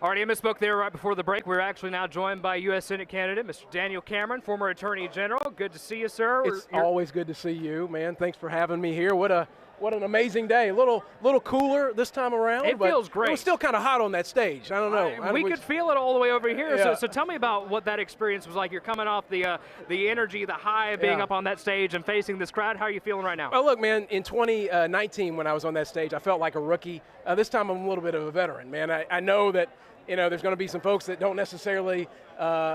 Already misspoke there right before the break. We're actually now joined by U.S. Senate candidate, Mr. Daniel Cameron, former Attorney General. Good to see you, sir. It's always good to see you, man. Thanks for having me here. What an amazing day. A little cooler this time around. It feels great. It was still kind of hot on that stage. I don't know. We could feel it all the way over here. Yeah. So tell me about what that experience was like. You're coming off the energy, the high of being up on that stage and facing this crowd. How are you feeling right now? Well, look, man, in 2019 when I was on that stage, I felt like a rookie. This time I'm a little bit of a veteran, man. I know that there's going to be some folks that don't necessarily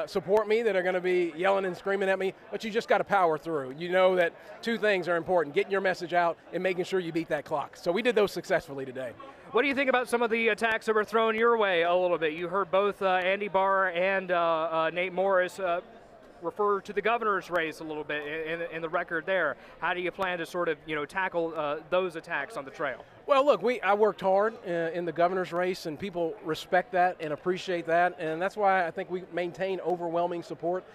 support me, that are going to be yelling and screaming at me, but you just got to power through. You know that two things are important: getting your message out and making sure you beat that clock. So we did those successfully today. What do you think about some of the attacks that were thrown your way a little bit? You heard both Andy Barr and Nate Morris refer to the governor's race a little bit in the record there. How do you plan to sort of tackle those attacks on the trail? Well, look, I worked hard in the governor's race, and people respect that and appreciate that, and that's why I think we maintain overwhelming support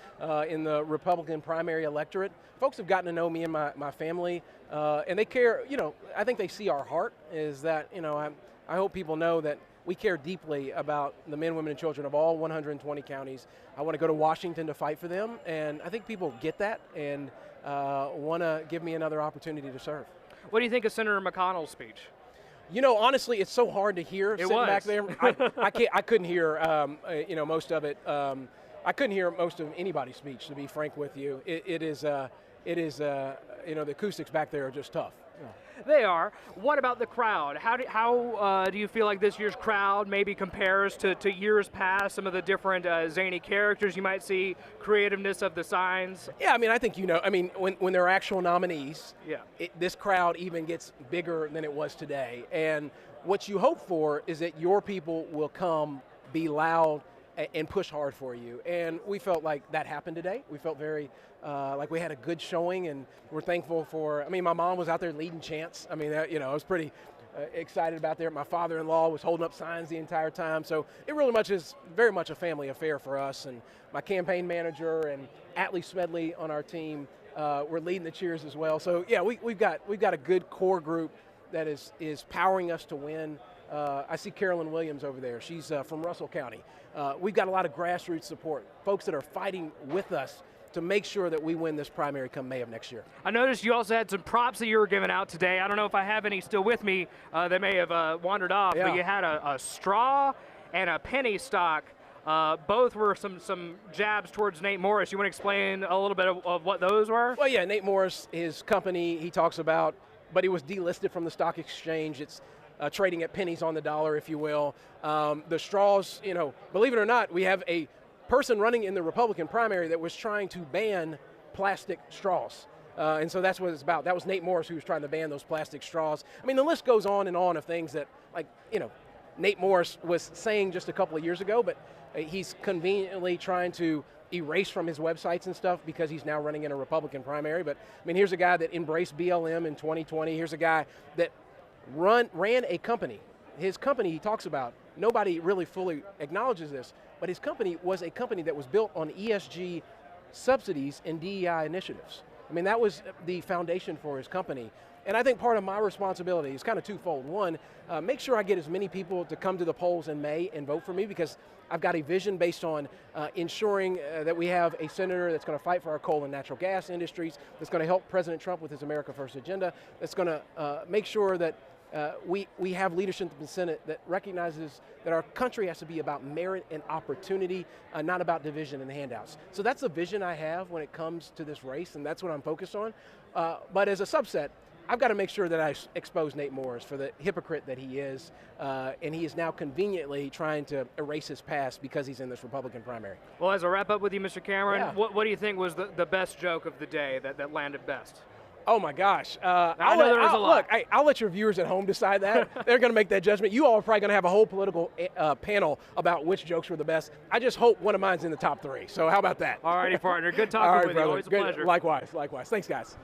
in the Republican primary electorate. Folks have gotten to know me and my family, and they care. I think they see our heart. Is that I hope people know that we care deeply about the men, women, and children of all 120 counties. I want to go to Washington to fight for them, and I think people get that and want to give me another opportunity to serve. What do you think of Senator McConnell's speech? Honestly, it's so hard to hear sitting back there. I couldn't hear, most of it. I couldn't hear most of anybody's speech, to be frank with you. It is, the acoustics back there are just tough. They are. What about the crowd? How do you feel like this year's crowd maybe compares to years past? Some of the different zany characters you might see, creativeness of the signs. Yeah, I think when there are actual nominees, this crowd even gets bigger than it was today. And what you hope for is that your people will come, be loud, and push hard for you. And we felt like that happened today. We felt very like we had a good showing, and we're thankful for, my mom was out there leading chants. I was pretty excited about that. My father-in-law was holding up signs the entire time. So it really is very much a family affair for us. And my campaign manager and Atlee Smedley on our team were leading the cheers as well. So yeah, we've got a good core group that is powering us to win. I see Carolyn Williams over there. She's from Russell County. We've got a lot of grassroots support, folks that are fighting with us to make sure that we win this primary come May of next year. I noticed you also had some props that you were giving out today. I don't know if I have any still with me. They may have wandered off, but you had a straw and a penny stock. Both were some jabs towards Nate Morris. You want to explain a little bit of what those were? Well, yeah, Nate Morris, his company, he talks about, but he was delisted from the stock exchange. It's trading at pennies on the dollar, if you will. The straws, believe it or not, we have a person running in the Republican primary that was trying to ban plastic straws. And so that's what it's about. That was Nate Morris who was trying to ban those plastic straws. The list goes on and on of things that, Nate Morris was saying just a couple of years ago, but he's conveniently trying to erase from his websites and stuff because he's now running in a Republican primary. But, here's a guy that embraced BLM in 2020. Here's a guy that ran a company. His company he talks about, nobody really fully acknowledges this, but his company was a company that was built on ESG subsidies and DEI initiatives. That was the foundation for his company. And I think part of my responsibility is kind of twofold. One, make sure I get as many people to come to the polls in May and vote for me, because I've got a vision based on ensuring that we have a senator that's going to fight for our coal and natural gas industries, that's going to help President Trump with his America First agenda, that's going to make sure that we have leadership in the Senate that recognizes that our country has to be about merit and opportunity, not about division and handouts. So that's the vision I have when it comes to this race, and that's what I'm focused on. But as a subset, I've got to make sure that I expose Nate Morris for the hypocrite that he is, and he is now conveniently trying to erase his past because he's in this Republican primary. Well, as I wrap up with you, Mr. Cameron, what do you think was the best joke of the day that landed best? Oh my gosh! I know there was a lot. Look, I'll let your viewers at home decide that. They're going to make that judgment. You all are probably going to have a whole political panel about which jokes were the best. I just hope one of mine's in the top 3. So how about that? All righty, partner. Good talking with you. Always a pleasure. Likewise. Thanks, guys.